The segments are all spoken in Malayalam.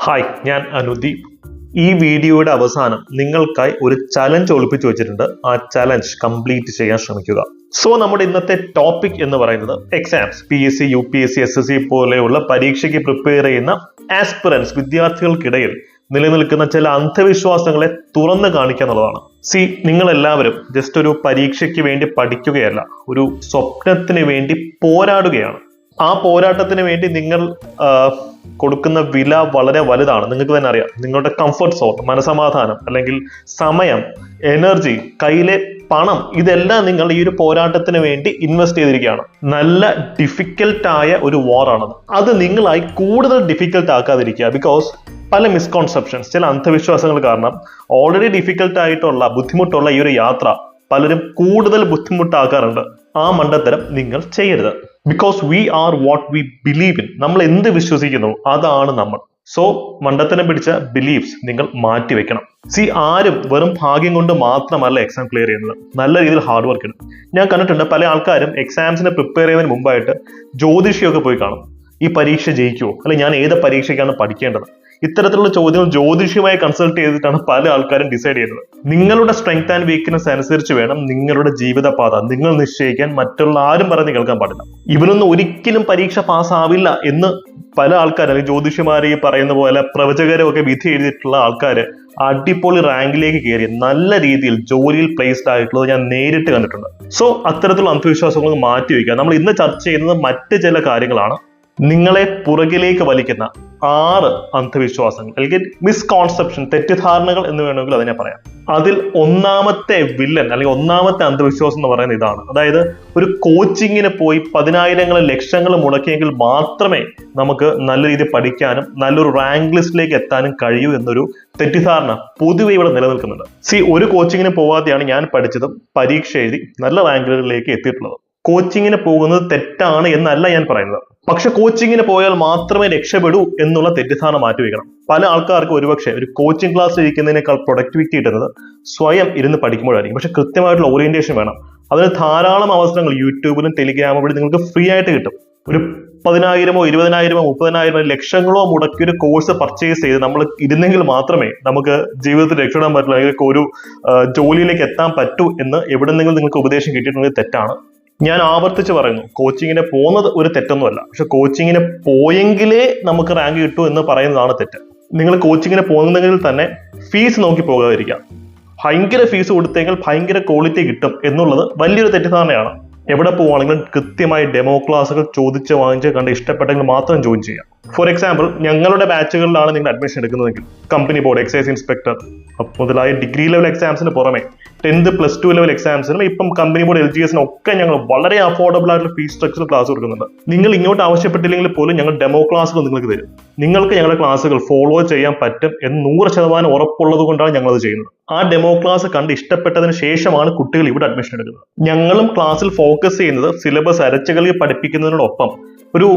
ഹായ്, ഞാൻ അനുദീപ്. ഈ വീഡിയോയുടെ അവസാനം നിങ്ങൾക്കായി ഒരു ചലഞ്ച് ഒളിപ്പിച്ചു വെച്ചിട്ടുണ്ട്. ആ ചലഞ്ച് കംപ്ലീറ്റ് ചെയ്യാൻ ശ്രമിക്കുക. സോ നമ്മുടെ ഇന്നത്തെ ടോപ്പിക് എന്ന് പറയുന്നത് എക്സാംസ്, PSC, UPSC, SSC പോലെയുള്ള പരീക്ഷയ്ക്ക് പ്രിപ്പയർ ചെയ്യുന്ന ആസ്പിറൻസ് വിദ്യാർത്ഥികൾക്കിടയിൽ നിലനിൽക്കുന്ന ചില അന്ധവിശ്വാസങ്ങളെ തുറന്നു കാണിക്കുക എന്നുള്ളതാണ്. നിങ്ങൾ എല്ലാവരും ജസ്റ്റ് ഒരു പരീക്ഷയ്ക്ക് വേണ്ടി പഠിക്കുകയല്ല, ഒരു സ്വപ്നത്തിന് വേണ്ടി പോരാടുകയാണ്. ആ പോരാട്ടത്തിന് വേണ്ടി നിങ്ങൾ കൊടുക്കുന്ന വില വളരെ വലുതാണ്. നിങ്ങൾക്ക് തന്നെ അറിയാം. നിങ്ങളുടെ കംഫർട്ട് സോൺ, മനസമാധാനം, അല്ലെങ്കിൽ സമയം, എനർജി, കയ്യിലെ പണം, ഇതെല്ലാം നിങ്ങൾ ഈ ഒരു പോരാട്ടത്തിന് വേണ്ടി ഇൻവെസ്റ്റ് ചെയ്തിരിക്കുകയാണ്. നല്ല ഡിഫിക്കൽട്ടായ ഒരു വാറാണത്. അത് നിങ്ങളായി കൂടുതൽ ഡിഫിക്കൽട്ട് ആക്കാതിരിക്കുക. ബിക്കോസ് പല മിസ്കോൺസെപ്ഷൻസ്, ചില അന്ധവിശ്വാസങ്ങൾ കാരണം ഓൾറെഡി ഡിഫിക്കൽട്ട് ആയിട്ടുള്ള, ബുദ്ധിമുട്ടുള്ള ഈ ഒരു യാത്ര പലരും കൂടുതൽ ബുദ്ധിമുട്ടാക്കാറുണ്ട്. ആ മണ്ടത്തരം നിങ്ങൾ ചെയ്യരുത്. Because we are what we believe in. നമ്മൾ എന്ത് വിശ്വസിക്കുന്നു അതാണ് നമ്മൾ. സോ മണ്ടത്തരം പിടിച്ച ബിലീഫ്സ് നിങ്ങൾ മാറ്റിവെക്കണം. ആരും വെറും ഭാഗ്യം കൊണ്ട് മാത്രമല്ല എക്സാം ക്ലിയർ ചെയ്യുന്നത്. നല്ല രീതിയിൽ ഹാർഡ് വർക്ക് ഇടും. ഞാൻ കണ്ടിട്ടുണ്ട് പല ആൾക്കാരും എക്സാംസിനെ പ്രിപ്പയർ ചെയ്യുന്നതിന് മുമ്പായിട്ട് ജ്യോതിഷിയൊക്കെ പോയി കാണും. ഈ പരീക്ഷ ജയിക്കുമോ, അല്ലെങ്കിൽ ഞാൻ ഏത് പരീക്ഷയ്ക്കാണ് പഠിക്കേണ്ടത്, ഇത്തരത്തിലുള്ള ചോദ്യങ്ങൾ ജ്യോതിഷിയുമായി കൺസൾട്ട് ചെയ്തിട്ടാണ് പല ആൾക്കാരും ഡിസൈഡ് ചെയ്യുന്നത്. നിങ്ങളുടെ സ്ട്രെങ്ത് ആൻഡ് വീക്ക്നെസ് അനുസരിച്ച് വേണം നിങ്ങളുടെ ജീവിതപാത നിങ്ങൾ നിശ്ചയിക്കാൻ. മറ്റുള്ള ആരും പറഞ്ഞ് കേൾക്കാൻ പാടില്ല. ഇവനൊന്നും ഒരിക്കലും പരീക്ഷ പാസ്സാവില്ല എന്ന് പല ആൾക്കാരും, അല്ലെങ്കിൽ ജ്യോതിഷിമാരെ പറയുന്ന പോലെ പ്രവചകരും ഒക്കെ വിധി എഴുതിയിട്ടുള്ള ആൾക്കാർ അടിപൊളി റാങ്കിലേക്ക് കയറി നല്ല രീതിയിൽ ജോലിയിൽ പ്ലേസ്ഡ് ആയിട്ടുള്ളത് ഞാൻ നേരിട്ട് കണ്ടിട്ടുണ്ട്. സോ അത്തരത്തിലുള്ള അന്ധവിശ്വാസങ്ങൾ മാറ്റിവെക്കുക. നമ്മൾ ഇന്ന് ചർച്ച ചെയ്യുന്നത് മറ്റ് ചില കാര്യങ്ങളാണ്. നിങ്ങളെ പുറകിലേക്ക് വലിക്കുന്ന 6 അന്ധവിശ്വാസങ്ങൾ, അല്ലെങ്കിൽ മിസ്കോൺസെപ്ഷൻ, തെറ്റിദ്ധാരണകൾ എന്ന് വേണമെങ്കിൽ അതിനെ പറയാം. അതിൽ ഒന്നാമത്തെ വില്ലൻ, അല്ലെങ്കിൽ ഒന്നാമത്തെ അന്ധവിശ്വാസം എന്ന് പറയുന്നത് ഇതാണ്. അതായത് ഒരു കോച്ചിങ്ങിന് പോയി 10,000 ലക്ഷങ്ങൾ മുടക്കിയെങ്കിൽ മാത്രമേ നമുക്ക് നല്ല രീതിയിൽ പഠിക്കാനും നല്ലൊരു റാങ്ക് ലിസ്റ്റിലേക്ക് എത്താനും കഴിയൂ എന്നൊരു തെറ്റിദ്ധാരണ പൊതുവെ ഇവിടെ നിലനിൽക്കുന്നുണ്ട്. ഒരു കോച്ചിങ്ങിന് പോവാതെയാണ് ഞാൻ പഠിച്ചതും പരീക്ഷ എഴുതി നല്ല റാങ്കുകളിലേക്ക് എത്തിയിട്ടുള്ളത്. കോച്ചിങ്ങിന് പോകുന്നത് തെറ്റാണ് എന്നല്ല ഞാൻ പറയുന്നത്. പക്ഷെ കോച്ചിങ്ങിന് പോയാൽ മാത്രമേ രക്ഷപ്പെടൂ എന്നുള്ള തെറ്റിദ്ധാരണ മാറ്റിവെക്കണം. പല ആൾക്കാർക്ക് ഒരുപക്ഷെ ഒരു കോച്ചിങ് ക്ലാസ് ഇരിക്കുന്നതിനേക്കാൾ പ്രൊഡക്ടിവിറ്റി കിട്ടുന്നത് സ്വയം ഇരുന്ന് പഠിക്കുമ്പോഴായിരിക്കും. പക്ഷെ കൃത്യമായിട്ടുള്ള ഓറിയന്റേഷൻ വേണം. അതിന് ധാരാളം അവസരങ്ങൾ യൂട്യൂബിലും ടെലിഗ്രാമും വഴി നിങ്ങൾക്ക് ഫ്രീ ആയിട്ട് കിട്ടും. ഒരു 10,000, 20,000, 30,000 ലക്ഷങ്ങളോ മുടക്കി ഒരു കോഴ്സ് പർച്ചേസ് ചെയ്ത് നമ്മൾ ഇരുന്നെങ്കിൽ മാത്രമേ നമുക്ക് ജീവിതത്തിൽ രക്ഷപ്പെടാൻ പറ്റുള്ളൂ, അല്ലെങ്കിൽ ഒരു ജോലിയിലേക്ക് എത്താൻ പറ്റൂ എന്ന് എവിടെന്നെങ്കിലും നിങ്ങൾക്ക് ഉപദേശം കിട്ടിയിട്ടുണ്ടെങ്കിൽ തെറ്റാണ്. ഞാൻ ആവർത്തിച്ച് പറയുന്നു, കോച്ചിങ്ങിന് പോകുന്നത് ഒരു തെറ്റൊന്നുമല്ല. പക്ഷെ കോച്ചിങ്ങിന് പോയെങ്കിലേ നമുക്ക് റാങ്ക് കിട്ടൂ എന്ന് പറയുന്നതാണ് തെറ്റ്. നിങ്ങൾ കോച്ചിങ്ങിന് പോകുന്നെങ്കിൽ തന്നെ ഫീസ് നോക്കി പോകാതിരിക്കാം. ഭയങ്കര ഫീസ് കൊടുത്തെങ്കിൽ ഭയങ്കര ക്വാളിറ്റി കിട്ടും എന്നുള്ളത് വലിയൊരു തെറ്റിദ്ധാരണയാണ്. എവിടെ പോവുകയാണെങ്കിലും കൃത്യമായി ഡെമോ ക്ലാസ്സുകൾ ചോദിച്ച് വാങ്ങിച്ച് കണ്ട് ഇഷ്ടപ്പെട്ടെങ്കിൽ മാത്രം ജോയിൻ ചെയ്യാം. ഫോർ എക്സാമ്പിൾ, ഞങ്ങളുടെ ബാച്ചുകളിലാണ് നിങ്ങൾ അഡ്മിഷൻ എടുക്കുന്നതെങ്കിൽ കമ്പനി ബോർഡ്, എക്സൈസ് ഇൻസ്പെക്ടർ മുതലായ ഡിഗ്രി ലെവൽ എക്സാംസിന് പുറമെ 10th, +2 ലെവൽ എക്സാംസിനും ഇപ്പം കമ്പനി ബോർഡ്, LGSനും ഒക്കെ ഞങ്ങൾ വളരെ അഫോർഡബിൾ ആയിട്ടുള്ള ഫീസ് സ്ട്രക്ചറിൽ ക്ലാസ് കൊടുക്കുന്നുണ്ട്. നിങ്ങൾ ഇങ്ങോട്ട് ആവശ്യപ്പെട്ടില്ലെങ്കിൽ പോലും ഞങ്ങൾ ഡെമോ ക്ലാസ്സുകൾ നിങ്ങൾക്ക് തരും. നിങ്ങൾക്ക് ഞങ്ങളുടെ ക്ലാസ്സുകൾ ഫോളോ ചെയ്യാൻ പറ്റും എന്ന് 100% ഉറപ്പുള്ളത് കൊണ്ടാണ് ഞങ്ങളത് ചെയ്യുന്നത്. ആ ഡെമോ ക്ലാസ് കണ്ട് ഇഷ്ടപ്പെട്ടതിന് ശേഷമാണ് കുട്ടികൾ ഇവിടെ അഡ്മിഷൻ എടുക്കുന്നത്. ഞങ്ങളും ക്ലാസ്സിൽ ഫോക്കസ് ചെയ്യുന്നത് സിലബസ് അരച്ചുകളിൽ പഠിപ്പിക്കുന്നതിനോടൊപ്പം ഒരു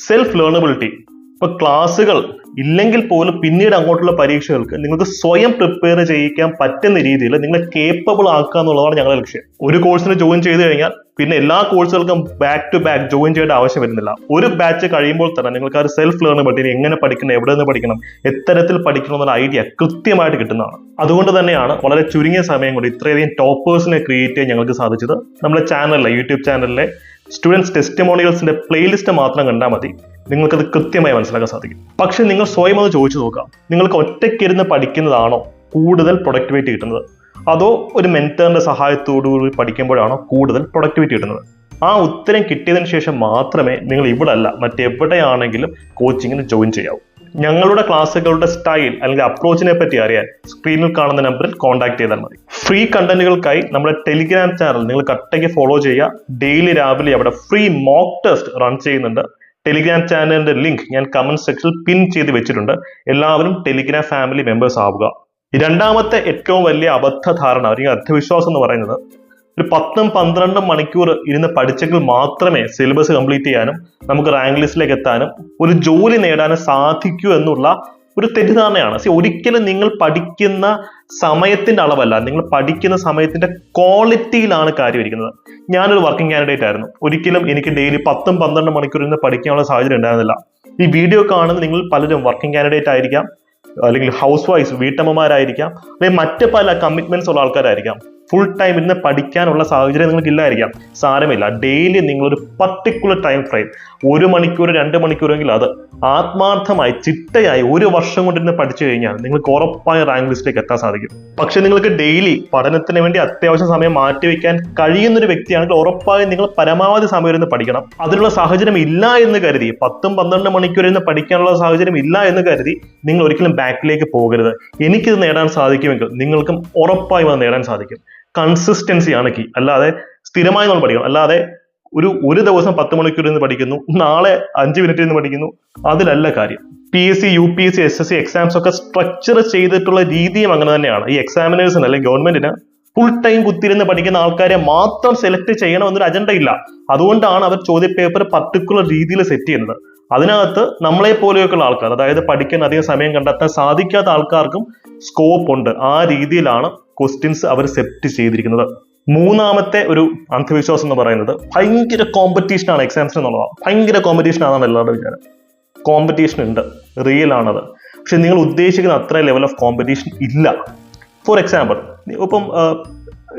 സെൽഫ് ലേണബിലിറ്റി. ഇപ്പൊ ക്ലാസ്സുകൾ ഇല്ലെങ്കിൽ പോലും പിന്നീട് അങ്ങോട്ടുള്ള പരീക്ഷകൾക്ക് നിങ്ങൾക്ക് സ്വയം പ്രിപ്പയർ ചെയ്യിക്കാൻ പറ്റുന്ന രീതിയിൽ നിങ്ങളെ കേപ്പബിൾ ആക്കുക എന്നുള്ളതാണ് ഞങ്ങളുടെ ലക്ഷ്യം. ഒരു കോഴ്സിന് ജോയിൻ ചെയ്ത് കഴിഞ്ഞാൽ പിന്നെ എല്ലാ കോഴ്സുകൾക്കും ബാക്ക് ടു ബാക്ക് ജോയിൻ ചെയ്യേണ്ട ആവശ്യം വരുന്നില്ല. ഒരു ബാച്ച് കഴിയുമ്പോൾ തന്നെ നിങ്ങൾക്ക് ആ ഒരു സെൽഫ് ലേണബിലിറ്റി, എങ്ങനെ പഠിക്കണം, എവിടെ നിന്ന് പഠിക്കണം, എത്തരത്തിൽ പഠിക്കണം എന്നുള്ള ഐഡിയ കൃത്യമായിട്ട് കിട്ടുന്നതാണ്. അതുകൊണ്ട് തന്നെയാണ് വളരെ ചുരുങ്ങിയ സമയം കൊണ്ട് ഇത്രയധികം ടോപ്പേഴ്സിനെ ക്രിയേറ്റ് ചെയ്യാൻ ഞങ്ങൾക്ക് സാധിച്ചത്. നമ്മുടെ ചാനലിലെ, യൂട്യൂബ് ചാനലിലെ സ്റ്റുഡൻസ് ടെസ്റ്റിമോണിയൽസിന്റെ പ്ലേലിസ്റ്റ് മാത്രം കണ്ടാൽ മതി, നിങ്ങൾക്കത് കൃത്യമായി മനസ്സിലാക്കാൻ സാധിക്കും. പക്ഷെ നിങ്ങൾ സ്വയം അത് ചോദിച്ചു നോക്കാം. നിങ്ങൾക്ക് ഒറ്റയ്ക്കിരുന്ന് പഠിക്കുന്നതാണോ കൂടുതൽ പ്രൊഡക്ടിവിറ്റി കിട്ടുന്നത്, അതോ ഒരു മെന്ററിന്റെ സഹായത്തോടുകൂടി പഠിക്കുമ്പോഴാണോ കൂടുതൽ പ്രൊഡക്ടിവിറ്റി കിട്ടുന്നത്? ആ ഉത്തരം കിട്ടിയതിന് ശേഷം മാത്രമേ നിങ്ങൾ ഇവിടെ അല്ല മറ്റെവിടെയാണെങ്കിലും കോച്ചിങ്ങിന് ജോയിൻ ചെയ്യാവൂ. ഞങ്ങളുടെ ക്ലാസ്സുകളുടെ സ്റ്റൈൽ അല്ലെങ്കിൽ അപ്രോച്ചിനെ പറ്റി അറിയാൻ സ്ക്രീനിൽ കാണുന്ന നമ്പറിൽ കോൺടാക്ട് ചെയ്താൽ മതി. ഫ്രീ കണ്ടന്റുകൾക്കായി നമ്മുടെ ടെലിഗ്രാം ചാനൽ നിങ്ങൾ കട്ടയ്ക്ക് ഫോളോ ചെയ്യുക. ഡെയിലി രാവിലെ അവിടെ ഫ്രീ മോക്ക് ടെസ്റ്റ് റൺ ചെയ്യുന്നുണ്ട്. ടെലിഗ്രാം ചാനലിന്റെ ലിങ്ക് ഞാൻ കമന്റ് സെക്ഷനിൽ പിൻ ചെയ്ത് വെച്ചിട്ടുണ്ട്. എല്ലാവരും ടെലിഗ്രാം ഫാമിലി മെമ്പേഴ്സ് ആവുക. രണ്ടാമത്തെ ഏറ്റവും വലിയ അബദ്ധധാരണ, അല്ലെങ്കിൽ അന്ധവിശ്വാസം എന്ന് പറയുന്നത്, ഒരു 10-12 മണിക്കൂർ ഇരുന്ന് പഠിച്ചെങ്കിൽ മാത്രമേ സിലബസ് കംപ്ലീറ്റ് ചെയ്യാനും നമുക്ക് റാങ്ക് ലിസ്റ്റിലേക്ക് എത്താനും ഒരു ജോലി നേടാനും സാധിക്കൂ എന്നുള്ള ഒരു തെറ്റിദ്ധാരണയാണ്. ഒരിക്കലും നിങ്ങൾ പഠിക്കുന്ന സമയത്തിന്റെ അളവല്ല, നിങ്ങൾ പഠിക്കുന്ന സമയത്തിന്റെ ക്വാളിറ്റിയിലാണ് കാര്യം ഇരിക്കുന്നത്. ഞാനൊരു വർക്കിംഗ് കാൻഡിഡേറ്റ് ആയിരുന്നു. ഒരിക്കലും എനിക്ക് ഡെയിലി 10-12 മണിക്കൂർ ഇരുന്ന് പഠിക്കാനുള്ള സാഹചര്യം ഉണ്ടായിരുന്നില്ല. ഈ വീഡിയോ കാണുന്ന നിങ്ങൾ പലരും വർക്കിംഗ് കാൻഡിഡേറ്റ് ആയിരിക്കാം, അല്ലെങ്കിൽ ഹൗസ് വൈഫ് വീട്ടമ്മമാരായിരിക്കാം, അല്ലെങ്കിൽ മറ്റ് പല കമ്മിറ്റ്മെന്റ്സ് ഉള്ള ആൾക്കാരായിരിക്കാം. ഫുൾ ടൈം ഇന്ന് പഠിക്കാനുള്ള സാഹചര്യം നിങ്ങൾക്ക് ഇല്ലായിരിക്കാം. സാരമില്ല, ഡെയിലി നിങ്ങളൊരു പർട്ടിക്കുലർ ടൈം ഫ്രെയിം 1 മണിക്കൂർ 2 മണിക്കൂറെങ്കിൽ അത് ആത്മാർത്ഥമായി ചിട്ടയായി 1 വർഷം കൊണ്ടിരുന്ന് പഠിച്ചു കഴിഞ്ഞാൽ നിങ്ങൾക്ക് ഉറപ്പായ റാങ്ക് ലിസ്റ്റിലേക്ക് എത്താൻ സാധിക്കും. പക്ഷെ നിങ്ങൾക്ക് ഡെയിലി പഠനത്തിന് വേണ്ടി അത്യാവശ്യം സമയം മാറ്റിവെക്കാൻ കഴിയുന്ന ഒരു വ്യക്തിയാണെങ്കിൽ ഉറപ്പായും നിങ്ങൾ പരമാവധി സമയം ഇരുന്ന് പഠിക്കണം. അതിനുള്ള സാഹചര്യം ഇല്ല എന്ന് കരുതി 10-12 മണിക്കൂർ ഇരുന്ന് പഠിക്കാനുള്ള സാഹചര്യം ഇല്ല എന്ന് കരുതി നിങ്ങൾ ഒരിക്കലും ബാക്കിലേക്ക് പോകരുത്. എനിക്കിത് നേടാൻ സാധിക്കുമെങ്കിൽ നിങ്ങൾക്കും ഉറപ്പായും അത് നേടാൻ സാധിക്കും. കൺസിസ്റ്റൻസിയാണ് കീ. അല്ലാതെ സ്ഥിരമായി നമ്മൾ പഠിക്കണം. അല്ലാതെ ഒരു ദിവസം 10 മണിക്കൂർ ഇരുന്ന് പഠിക്കുന്നു, നാളെ 5 മിനിറ്റ് ഇരുന്ന് പഠിക്കുന്നു, അതിലല്ല കാര്യം. PSC, UPSC, SSC എക്സാംസ് ഒക്കെ സ്ട്രക്ചർ ചെയ്തിട്ടുള്ള രീതിയും അങ്ങനെ തന്നെയാണ്. ഈ എക്സാമിനേഴ്സിന് അല്ലെങ്കിൽ ഗവൺമെന്റിന് ഫുൾ ടൈം കുത്തിരുന്ന് പഠിക്കുന്ന ആൾക്കാരെ മാത്രം സെലക്ട് ചെയ്യണം എന്നൊരു അജണ്ട ഇല്ല. അതുകൊണ്ടാണ് അവർ ചോദ്യപേപ്പർ പർട്ടിക്കുലർ രീതിയിൽ സെറ്റ് ചെയ്യുന്നത്. അതിനകത്ത് നമ്മളെ പോലെയൊക്കെയുള്ള ആൾക്കാർ, അതായത് പഠിക്കാൻ അധികം സമയം കണ്ടെത്താൻ സാധിക്കാത്ത ആൾക്കാർക്കും സ്കോപ്പ് ഉണ്ട്. ആ രീതിയിലാണ് ക്വസ്റ്റ്യൻസ് അവർ സെറ്റ് ചെയ്തിരിക്കുന്നത്. മൂന്നാമത്തെ ഒരു അന്ധവിശ്വാസം എന്ന് പറയുന്നത് ഭയങ്കര കോമ്പറ്റീഷൻ ആണ് എക്സാംസിന് എന്നുള്ളതാണ്. ഭയങ്കര കോമ്പറ്റീഷൻ ആണെന്നാണ് എല്ലാവരുടെ വിചാരം. കോമ്പറ്റീഷൻ ഉണ്ട്, റിയൽ ആണത്. പക്ഷെ നിങ്ങൾ ഉദ്ദേശിക്കുന്ന അത്ര ലെവൽ ഓഫ് കോമ്പറ്റീഷൻ ഇല്ല. ഫോർ എക്സാമ്പിൾ, ഇപ്പം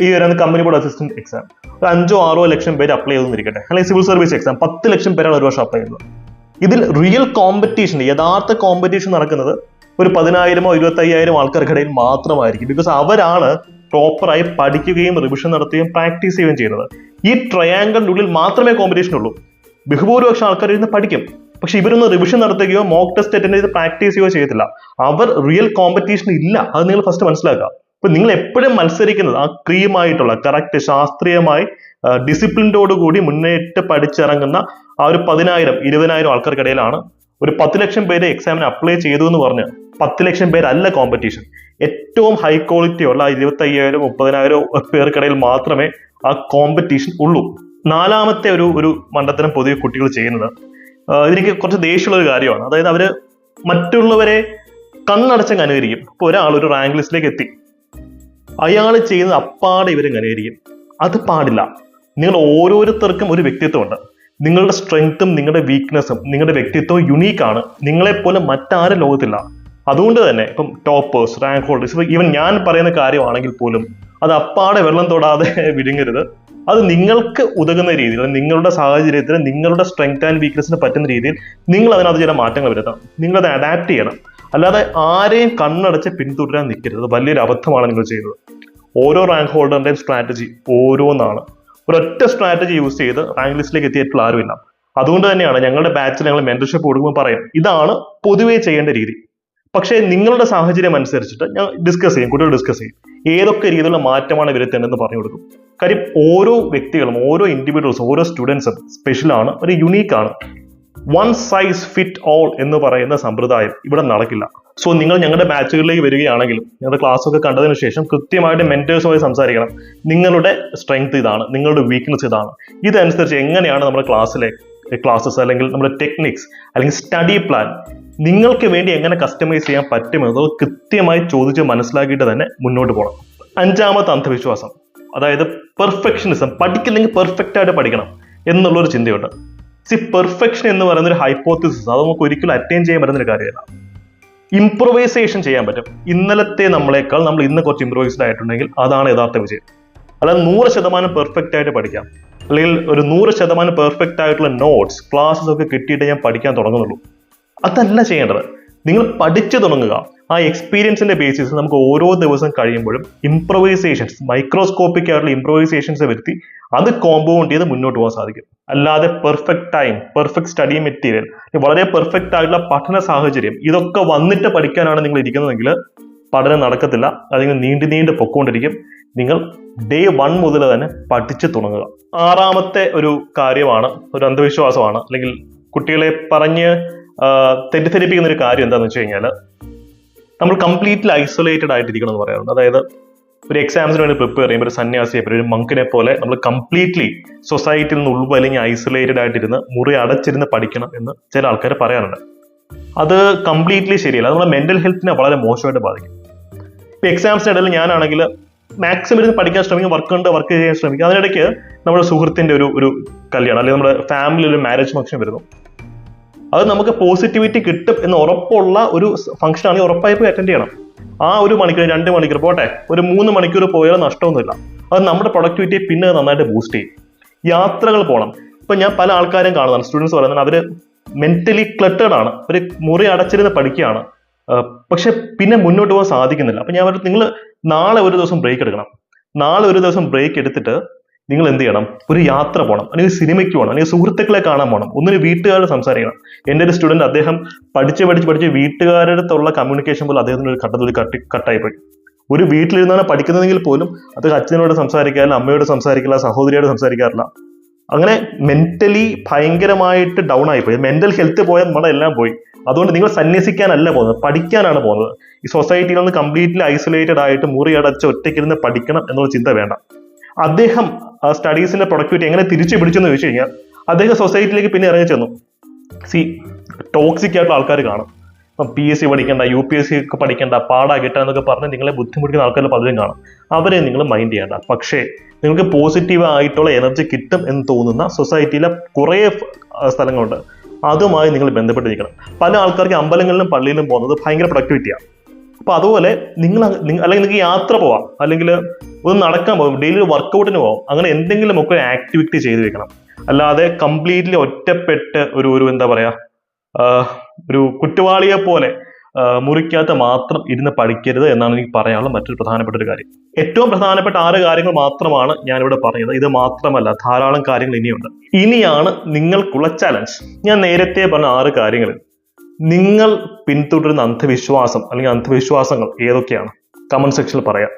ഈ വരുന്ന കമ്പനി ബോർഡ് അസിസ്റ്റന്റ് എക്സാം ഒരു 5-6 ലക്ഷം പേര് അപ്ലൈ ചെയ്തെന്നിരിക്കട്ടെ, അല്ലെങ്കിൽ സിവിൽ സർവീസ് എക്സാം 10 ലക്ഷം പേരാണ് ഒരു വർഷം അപ്ലൈ ചെയ്യുന്നത്. ഇതിൽ റിയൽ കോമ്പറ്റീഷൻ, യഥാർത്ഥ കോമ്പറ്റീഷൻ നടക്കുന്നത് ഒരു 10,000-ഓ 25,000 ആൾക്കാർക്കിടയിൽ മാത്രമായിരിക്കും. ബിക്കോസ് അവരാണ് പ്രോപ്പറായി പഠിക്കുകയും റിവിഷൻ നടത്തുകയും പ്രാക്ടീസ് ചെയ്യുകയും ചെയ്യുന്നത്. ഈ ട്രയാങ്കിളിന്റെ ഉള്ളിൽ മാത്രമേ കോമ്പറ്റീഷൻ ഉള്ളൂ. ബഹുഭൂരിപക്ഷം ആൾക്കാർ ഇരുന്ന് പഠിക്കും, പക്ഷെ ഇവരൊന്നും റിവിഷൻ നടത്തുകയോ മോക്ക് ടെസ്റ്റ് അറ്റൻഡ് ചെയ്ത് പ്രാക്ടീസ് ചെയ്യുകയോ ചെയ്യത്തില്ല. അവർ റിയൽ കോമ്പറ്റീഷൻ ഇല്ല. അത് നിങ്ങൾ ഫസ്റ്റ് മനസ്സിലാക്കുക. ഇപ്പൊ നിങ്ങൾ എപ്പോഴും മത്സരിക്കുന്നത് ആ ക്രീമായിട്ടുള്ള കറക്റ്റ് ശാസ്ത്രീയമായി ഡിസിപ്ലിനോടുകൂടി മുന്നേറ്റ് പഠിച്ചിറങ്ങുന്ന ആ ഒരു 10,000-20,000 ആൾക്കാർക്കിടയിലാണ്. ഒരു 10 ലക്ഷം പേര് എക്സാമിന് അപ്ലൈ ചെയ്തു എന്ന് പറഞ്ഞ് 10 ലക്ഷം പേരല്ല കോമ്പറ്റീഷൻ. ഏറ്റവും ഹൈ ക്വാളിറ്റി ഉള്ള 25,000-30,000 പേർക്കിടയിൽ മാത്രമേ ആ കോമ്പറ്റീഷൻ ഉള്ളൂ. നാലാമത്തെ ഒരു മണ്ടത്തരം പൊതുവെ കുട്ടികൾ ചെയ്യുന്നത്, ഇതിലേക്ക് കുറച്ച് ദേഷ്യമുള്ള ഒരു കാര്യമാണ്. അതായത് അവര് മറ്റുള്ളവരെ കണ്ണടച്ചങ്ങ് അനുകരിക്കും. ഇപ്പൊ ഒരാൾ ഒരു റാങ്ക് ലിസ്റ്റിലേക്ക് എത്തി, അയാൾ ചെയ്യുന്നത് അപ്പാടെ ഇവരും അനുകരിക്കും. അത് പാടില്ല. നിങ്ങൾ ഓരോരുത്തർക്കും ഒരു വ്യക്തിത്വമുണ്ട്. നിങ്ങളുടെ സ്ട്രെങ്ത്തും നിങ്ങളുടെ വീക്ക്നെസ്സും നിങ്ങളുടെ വ്യക്തിത്വവും യുണീക്കാണ്. നിങ്ങളെപ്പോലെ മറ്റാരും ലോകത്തില്ല. അതുകൊണ്ട് തന്നെ ഇപ്പം ടോപ്പേഴ്സ്, റാങ്ക് ഹോൾഡേഴ്സ്, ഈവൻ ഞാൻ പറയുന്ന കാര്യമാണെങ്കിൽ പോലും അത് അപ്പാടെ വെള്ളം തൊടാതെ വിഴുങ്ങരുത്. അത് നിങ്ങൾക്ക് ഉതകുന്ന രീതിയിൽ, നിങ്ങളുടെ സാഹചര്യത്തിന്, നിങ്ങളുടെ സ്ട്രെങ്ത് ആൻഡ് വീക്ക്നെസ്സിന് പറ്റുന്ന രീതിയിൽ നിങ്ങൾ അതിനകത്ത് ചില മാറ്റങ്ങൾ വരുത്തണം. നിങ്ങളത് അഡാപ്റ്റ് ചെയ്യണം. അല്ലാതെ ആരെയും കണ്ണടച്ച് പിന്തുടരാൻ നിൽക്കരുത്. അത് വലിയൊരു അബദ്ധമാണ് നിങ്ങൾ ചെയ്യുന്നത്. ഓരോ റാങ്ക് ഹോൾഡറിന്റെയും സ്ട്രാറ്റജി ഓരോന്നാണ്. ഒരൊറ്റ സ്ട്രാറ്റജി യൂസ് ചെയ്ത് റാങ്ക് ലിസ്റ്റിലേക്ക് എത്തിയിട്ടുള്ള ആരുമില്ല. അതുകൊണ്ട് തന്നെയാണ് ഞങ്ങളുടെ ബാച്ചിൽ ഞങ്ങൾ മെന്റർഷിപ്പ് കൊടുക്കുമ്പോൾ പറയും, ഇതാണ് പൊതുവേ ചെയ്യേണ്ട രീതി. പക്ഷേ നിങ്ങളുടെ സാഹചര്യം അനുസരിച്ചിട്ട് ഞാൻ ഡിസ്കസ് ചെയ്യും, കുട്ടികൾ ഡിസ്കസ് ചെയ്യും ഏതൊക്കെ രീതിയിലുള്ള മാറ്റമാണ് വരുത്തേണ്ടതെന്ന് പറഞ്ഞു കൊടുക്കും. കാര്യം ഓരോ വ്യക്തികളും, ഓരോ ഇൻഡിവിജ്വൽസും, ഓരോ സ്റ്റുഡൻസും സ്പെഷ്യലാണ്, ഒരു യുണീക്കാണ്. വൺ സൈസ് ഫിറ്റ് ഓൾ എന്ന് പറയുന്ന സമ്പ്രദായം ഇവിടെ നടക്കില്ല. സോ നിങ്ങൾ ഞങ്ങളുടെ ബാച്ചുകളിലേക്ക് വരികയാണെങ്കിലും ഞങ്ങളുടെ ക്ലാസ് ഒക്കെ കണ്ടതിന് ശേഷം കൃത്യമായിട്ട് മെന്റേഴ്സുമായി സംസാരിക്കണം. നിങ്ങളുടെ സ്ട്രെങ്ത് ഇതാണ്, നിങ്ങളുടെ വീക്ക്നെസ് ഇതാണ്. ഇതനുസരിച്ച് എങ്ങനെയാണ് നമ്മുടെ ക്ലാസ്സസ് അല്ലെങ്കിൽ നമ്മുടെ ടെക്നിക്സ് അല്ലെങ്കിൽ സ്റ്റഡി പ്ലാൻ നിങ്ങൾക്ക് വേണ്ടി എങ്ങനെ കസ്റ്റമൈസ് ചെയ്യാൻ പറ്റുമെന്നത് കൃത്യമായി ചോദിച്ച് മനസ്സിലാക്കിയിട്ട് തന്നെ മുന്നോട്ട് പോകണം. അഞ്ചാമത്തെ അന്ധവിശ്വാസം, അതായത് പെർഫെക്ഷനിസം. പഠിക്കില്ലെങ്കിൽ പെർഫെക്റ്റ് ആയിട്ട് പഠിക്കണം എന്നുള്ളൊരു ചിന്തയുണ്ട്. പെർഫെക്ഷൻ എന്ന് പറയുന്ന ഒരു ഹൈപ്പോത്തിസിസ്, അത് നമുക്ക് ഒരിക്കലും അറ്റൈൻ ചെയ്യാൻ പറ്റുന്നൊരു കാര്യമല്ല. ഇംപ്രൊവൈസേഷൻ ചെയ്യാൻ പറ്റും. ഇന്നലത്തെ നമ്മളെക്കാൾ നമ്മൾ ഇന്ന് കുറച്ച് ഇംപ്രൊവൈസ്ഡ് ആയിട്ടുണ്ടെങ്കിൽ അതാണ് യഥാർത്ഥ വിജയം. അല്ലാതെ 100% പെർഫെക്റ്റ് ആയിട്ട് പഠിക്കാം, അല്ലെങ്കിൽ ഒരു 100% പെർഫെക്റ്റ് ആയിട്ടുള്ള നോട്ട്സ് ക്ലാസ്സസ് ഒക്കെ കിട്ടിയിട്ട് ഞാൻ പഠിക്കാൻ തുടങ്ങുന്നുള്ളൂ. അതല്ല ചെയ്യേണ്ടത്. നിങ്ങൾ പഠിച്ചു തുടങ്ങുക. ആ എക്സ്പീരിയൻസിന്റെ ബേസിസിൽ നമുക്ക് ഓരോ ദിവസം കഴിയുമ്പോഴും ഇംപ്രൊവൈസേഷൻസ്, മൈക്രോസ്കോപ്പിക് ആയിട്ടുള്ള ഇംപ്രൊവൈസേഷൻസ് വരുത്തി അത് കോമ്പൗണ്ട് ചെയ്ത് മുന്നോട്ട് പോകാൻ സാധിക്കും. അല്ലാതെ perfect time, perfect study material, വളരെ പെർഫെക്റ്റ് ആയിട്ടുള്ള പഠന സാഹചര്യം ഇതൊക്കെ വന്നിട്ട് പഠിക്കാനാണ് നിങ്ങൾ ഇരിക്കുന്നതെങ്കിൽ പഠനം നടക്കത്തില്ല. അതിങ്ങനെ നീണ്ടു പൊക്കോണ്ടിരിക്കും. നിങ്ങൾ ഡേ 1 മുതൽ തന്നെ പഠിച്ചു തുടങ്ങുക. ആറാമത്തെ ഒരു കാര്യമാണ്, ഒരു അന്ധവിശ്വാസമാണ്, അല്ലെങ്കിൽ കുട്ടികളെ പറഞ്ഞ് തെറ്റിദ്ധരിപ്പിക്കുന്ന ഒരു കാര്യം എന്താണെന്ന് വെച്ച് കഴിഞ്ഞാൽ, നമ്മൾ കംപ്ലീറ്റ്ലി ഐസൊലേറ്റഡ് ആയിട്ടിരിക്കണം എന്ന് പറയാറുണ്ട്. അതായത് ഒരു എക്സാംസിന് വേണ്ടി പ്രിപ്പയർ ചെയ്യുമ്പോൾ ഒരു സന്യാസിയെ പോലെ, ഒരു മങ്കിനെ പോലെ നമ്മൾ കംപ്ലീറ്റ്ലി സൊസൈറ്റിയിൽ നിന്ന് ഉൾവലിഞ്ഞ് ഐസൊലേറ്റഡ് ആയിട്ടിരുന്ന് മുറി അടച്ചിരുന്ന് പഠിക്കണം എന്ന് ചില ആൾക്കാർ പറയാറുണ്ട്. അത് കംപ്ലീറ്റ്ലി ശരിയല്ല. അത് നമ്മുടെ മെന്റൽ ഹെൽത്തിനെ വളരെ മോശമായിട്ട് ബാധിക്കും. ഇപ്പൊ എക്സാംസിന്റെ ഇടയിൽ ഞാനാണെങ്കിൽ മാക്സിമം ഇരുന്ന് പഠിക്കാൻ ശ്രമിക്കും, വർക്ക് ചെയ്യാൻ ശ്രമിക്കും. അതിനിടയ്ക്ക് നമ്മുടെ സുഹൃത്തിന്റെ ഒരു കല്യാണം അല്ലെങ്കിൽ നമ്മുടെ ഫാമിലി ഒരു മാരേജ് ഫംഗ്ഷൻ വരുന്നു. അത് നമുക്ക് പോസിറ്റിവിറ്റി കിട്ടും എന്ന് ഉറപ്പുള്ള ഒരു ഫംഗ്ഷൻ ആണെങ്കിൽ ഉറപ്പായി പോയി അറ്റൻഡ് ചെയ്യണം. ആ 1 മണിക്കൂർ 2 മണിക്കൂർ പോട്ടെ, ഒരു 3 മണിക്കൂർ പോയാലും നഷ്ടമൊന്നുമില്ല. അത് നമ്മുടെ പ്രൊഡക്ടിവിറ്റിയെ പിന്നെ നന്നായിട്ട് ബൂസ്റ്റ് ചെയ്യും. യാത്രകൾ പോകണം. ഇപ്പൊ ഞാൻ പല ആൾക്കാരും കാണുന്നതാണ്, സ്റ്റുഡൻസ് പറയുന്നത് അവര് മെന്റലി ക്ലട്ടേഡ് ആണ്, ഒരു മുറി അടച്ചിരുന്ന് പഠിക്കുകയാണ്, പക്ഷെ പിന്നെ മുന്നോട്ട് പോകാൻ സാധിക്കുന്നില്ല. അപ്പൊ ഞാൻ പറഞ്ഞു, നിങ്ങൾ നാളെ ഒരു ദിവസം ബ്രേക്ക് എടുക്കണം. നാളെ ഒരു ദിവസം ബ്രേക്ക് എടുത്തിട്ട് നിങ്ങൾ എന്ത് ചെയ്യണം, ഒരു യാത്ര പോകണം, അല്ലെങ്കിൽ സിനിമയ്ക്ക് പോകണം, അല്ലെങ്കിൽ സുഹൃത്തുക്കളെ കാണാൻ പോകണം, ഒന്നിന് വീട്ടുകാരോട് സംസാരിക്കണം. എൻ്റെ ഒരു സ്റ്റുഡന്റ്, അദ്ദേഹം പഠിച്ച് വീട്ടുകാരുടെ അടുത്തുള്ള കമ്മ്യൂണിക്കേഷൻ പോലും അദ്ദേഹത്തിന് ഒരു ഘട്ടത്തിൽ കട്ടായി പോയി. ഒരു വീട്ടിലിരുന്നാണ് പഠിക്കുന്നതെങ്കിൽ പോലും അദ്ദേഹം അച്ഛനോട് സംസാരിക്കാറില്ല, അമ്മയോട് സംസാരിക്കില്ല, സഹോദരിയോട് സംസാരിക്കാറില്ല. അങ്ങനെ മെന്റലി ഭയങ്കരമായിട്ട് ഡൗൺ ആയിപ്പോയി. മെന്റൽ ഹെൽത്ത് പോയാൽ നമ്മളെല്ലാം പോയി. അതുകൊണ്ട് നിങ്ങൾ സന്യസിക്കാനല്ല പോകുന്നത്, പഠിക്കാനാണ് പോകുന്നത്. ഈ സൊസൈറ്റിയിൽ നിന്ന് കംപ്ലീറ്റ്ലി ഐസൊലേറ്റഡ് ആയിട്ട് മുറി അടച്ച് ഒറ്റയ്ക്കിരുന്ന് പഠിക്കണം എന്നുള്ള ചിന്ത വേണ്ട. അദ്ദേഹം സ്റ്റഡീസിന്റെ പ്രൊഡക്ടിവിറ്റി എങ്ങനെ തിരിച്ചു പിടിച്ചെന്ന് ചോദിച്ചു കഴിഞ്ഞാൽ, അദ്ദേഹം സൊസൈറ്റിയിലേക്ക് പിന്നെ ഇറങ്ങി ചെന്നു. ടോക്സിക് ആയിട്ടുള്ള ആൾക്കാർ കാണും. ഇപ്പം PSC പഠിക്കേണ്ട, UPSC ഒക്കെ പഠിക്കേണ്ട, പാടാ കിട്ടുക എന്നൊക്കെ പറഞ്ഞ് നിങ്ങളെ ബുദ്ധിമുട്ടിക്കുന്ന ആൾക്കാർ പലരും കാണും. അവരെ നിങ്ങൾ മൈൻഡ് ചെയ്യേണ്ട. പക്ഷേ നിങ്ങൾക്ക് പോസിറ്റീവ് ആയിട്ടുള്ള എനർജി കിട്ടും എന്ന് തോന്നുന്ന സൊസൈറ്റിയിലെ കുറേ സ്ഥലങ്ങളുണ്ട്. അതുമായി നിങ്ങൾ ബന്ധപ്പെട്ട് നിൽക്കണം. പല ആൾക്കാർക്ക് അമ്പലങ്ങളിലും പള്ളിയിലും പോകുന്നത് ഭയങ്കര പ്രൊഡക്ടിവിറ്റിയാണ്. അപ്പൊ അതുപോലെ അല്ലെങ്കിൽ നിങ്ങൾക്ക് യാത്ര പോവാം, അല്ലെങ്കിൽ ഒന്ന് നടക്കാൻ പോകും, ഡെയിലി വർക്കൗട്ടിന് പോകാം. അങ്ങനെ എന്തെങ്കിലുമൊക്കെ ഒരു ആക്ടിവിറ്റി ചെയ്ത് വെക്കണം. അല്ലാതെ കംപ്ലീറ്റ്ലി ഒറ്റപ്പെട്ട് ഒരു എന്താ പറയാ, ഒരു കുറ്റവാളിയെ പോലെ മുറിക്കകത്ത് മാത്രം ഇരുന്ന് പഠിക്കരുത് എന്നാണ് എനിക്ക് പറയാനുള്ള മറ്റൊരു പ്രധാനപ്പെട്ട ഒരു കാര്യം. ഏറ്റവും പ്രധാനപ്പെട്ട 6 കാര്യങ്ങൾ മാത്രമാണ് ഞാനിവിടെ പറഞ്ഞത്. ഇത് മാത്രമല്ല, ധാരാളം കാര്യങ്ങൾ ഇനിയുണ്ട്. ഇനിയാണ് നിങ്ങൾക്കുള്ള ചലഞ്ച്. ഞാൻ നേരത്തെ പറഞ്ഞ 6 കാര്യങ്ങളിൽ നിങ്ങൾ പിന്തുടരുന്ന അന്ധവിശ്വാസം അല്ലെങ്കിൽ അന്ധവിശ്വാസങ്ങൾ ഏതൊക്കെയാണ്? കമന്റ് സെക്ഷനിൽ പറയാം.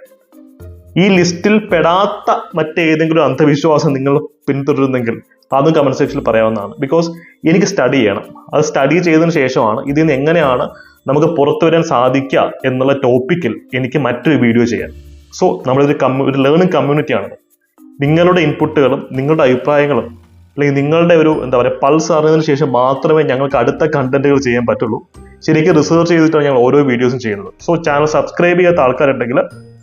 ഈ ലിസ്റ്റിൽ പെടാത്ത മറ്റേതെങ്കിലും അന്ധവിശ്വാസം നിങ്ങൾ പിന്തുടരുന്നെങ്കിൽ അതും കമന്റ് സെക്ഷനിൽ പറയാവുന്നതാണ്. ബിക്കോസ് എനിക്ക് സ്റ്റഡി ചെയ്യണം. അത് സ്റ്റഡി ചെയ്തതിന് ശേഷമാണ് ഇതിൽ നിന്ന് എങ്ങനെയാണ് നമുക്ക് പുറത്തു വരാൻ സാധിക്കുക എന്നുള്ള ടോപ്പിക്കിൽ എനിക്ക് മറ്റൊരു വീഡിയോ ചെയ്യാൻ. സോ ഒരു ലേണിംഗ് കമ്മ്യൂണിറ്റിയാണ്. നിങ്ങളുടെ ഇൻപുട്ടുകളും നിങ്ങളുടെ അഭിപ്രായങ്ങളും അല്ലെങ്കിൽ നിങ്ങളുടെ ഒരു എന്താ പറയുക പൾസ് അറിഞ്ഞതിന് ശേഷം മാത്രമേ ഞങ്ങൾക്ക് അടുത്ത കണ്ടന്റുകൾ ചെയ്യാൻ പറ്റുള്ളൂ. ശരിക്കും റിസർച്ച് ചെയ്തിട്ടാണ് ഞങ്ങൾ ഓരോ വീഡിയോസും ചെയ്യുന്നത്. സോ ചാനൽ സബ്സ്ക്രൈബ് ചെയ്യാത്ത ആൾക്കാരുണ്ടെങ്കിൽ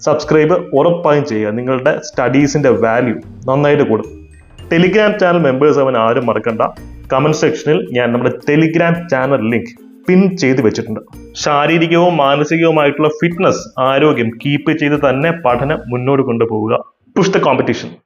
സബ്സ്ക്രൈബ് ഉറപ്പായും ചെയ്യുക. നിങ്ങളുടെ സ്റ്റഡീസിന്റെ വാല്യൂ നന്നായിട്ട് കൂടും. ടെലിഗ്രാം ചാനൽ മെമ്പേഴ്സ് അവൻ ആരും മറക്കണ്ട. കമന്റ് സെക്ഷനിൽ ഞാൻ നമ്മുടെ ടെലിഗ്രാം ചാനൽ ലിങ്ക് പിൻ ചെയ്ത് വെച്ചിട്ടുണ്ട്. ശാരീരികവും മാനസികവുമായിട്ടുള്ള ഫിറ്റ്നസ്, ആരോഗ്യം കീപ്പ് ചെയ്ത് തന്നെ പഠനം മുന്നോട്ട് കൊണ്ടുപോവുക. Push the competition.